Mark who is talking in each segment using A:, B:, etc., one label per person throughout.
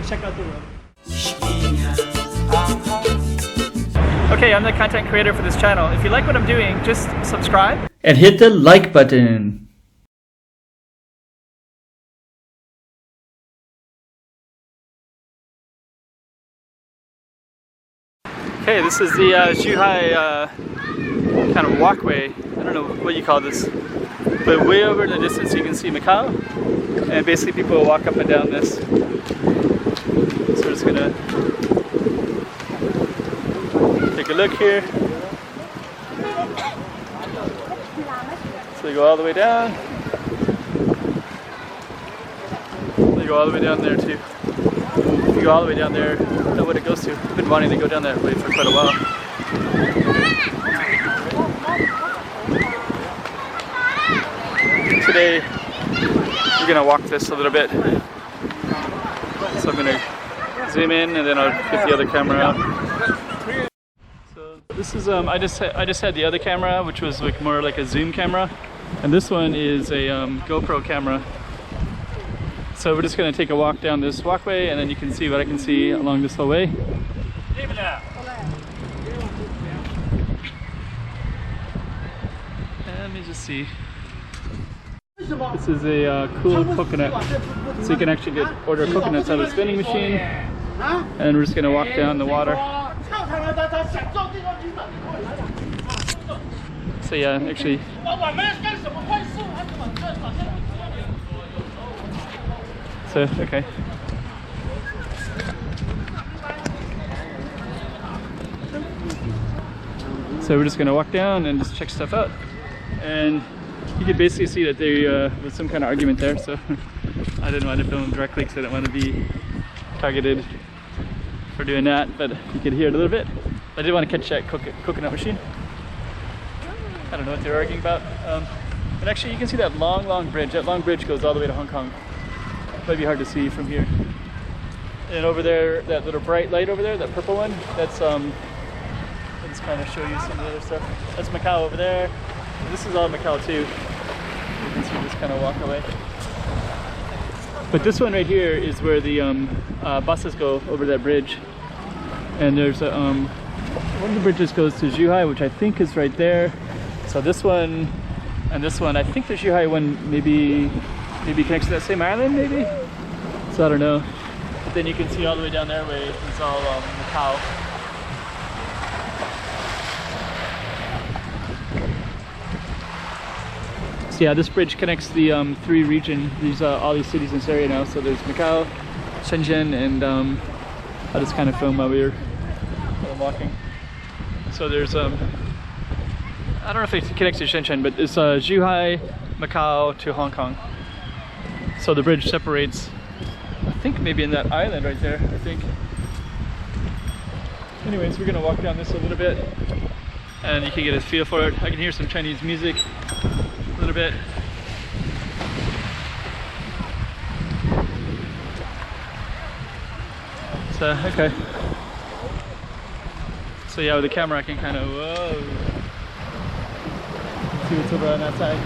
A: check out the room. Okay, I'm the content creator for this channel. If you like what I'm doing, just subscribe and hit the like button. Okay, this is the Zhuhai kind of walkway. I don't know what you call this, but way over in the distance you can see Macau, and basically people walk up and down this. So we're just gonna take a look here. So you go all the way down. You go all the way down there too. If you go all the way down there, I don't know what it goes to. I've been wanting to go down that way for quite a while. Today, we're gonna walk this a little bit. So I'm gonna zoom in and then I'll get the other camera out. So this is I just had the other camera, which was like more like a zoom camera, and this one is a GoPro camera. So we're just going to take a walk down this walkway and then you can see what I can see along this whole way. And let me just see. This is a cool coconut. So you can actually order coconuts out of this vending machine. And we're just going to walk down the water. So yeah, actually. So, okay. So we're just going to walk down and just check stuff out. And you could basically see that there was some kind of argument there, so I didn't want to film directly because I didn't want to be targeted for doing that, but you could hear it a little bit. I did want to catch that coconut machine. I don't know what they're arguing about. But actually you can see that long bridge. That long bridge goes all the way to Hong Kong. Might be hard to see from here. And over there, that little bright light over there, that purple one, that's I'll just kind of show you some of the other stuff. That's Macau over there. This is all Macau too. You can see this kind of walk away. But this one right here is where the buses go over that bridge. And there's a one of the bridges goes to Zhuhai, which I think is right there. So this one and this one, I think the Zhuhai one maybe connects to that same island, maybe? So I don't know. But then you can see all the way down there where it's all Macau. So yeah, this bridge connects the three region, all these cities in this area now. So there's Macau, Shenzhen, and I'll just kind of film while we're walking. So there's I don't know if it connects to Shenzhen, but it's Zhuhai, Macau to Hong Kong. So the bridge separates, I think maybe in that island right there, I think. Anyways, we're gonna walk down this a little bit and you can get a feel for it. I can hear some Chinese music a little bit. So, okay. So yeah, with the camera I can kind of, whoa, see what's over on that side.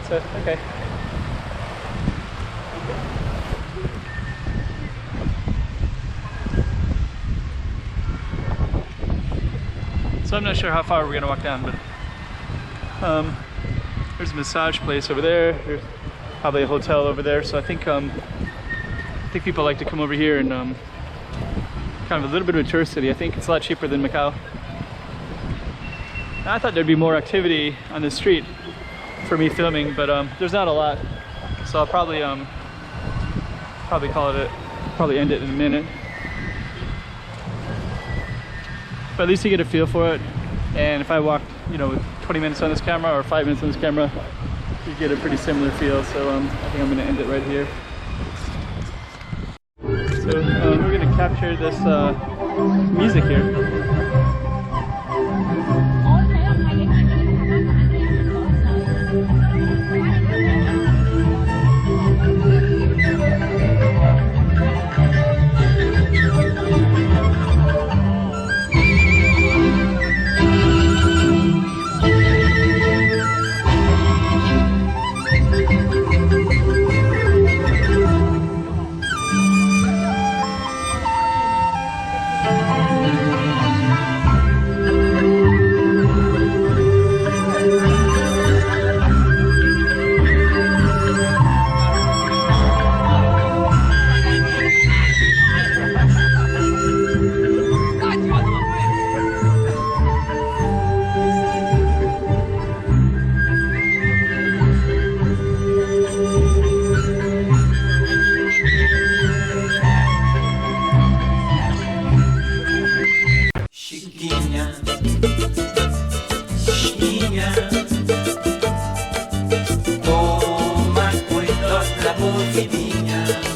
A: So, okay. So I'm not sure how far we're going to walk down, but there's a massage place over there. There's probably a hotel over there. So I think people like to come over here and kind of a little bit of a tourist city. I think it's a lot cheaper than Macau. I thought there'd be more activity on the street for me filming, but there's not a lot. So I'll probably probably end it in a minute. But at least you get a feel for it. And if I walk, you know, with 20 minutes on this camera or 5 minutes on this camera, you get a pretty similar feel. So I think I'm going to end it right here. So we're going to capture this music here.
B: Vivinya.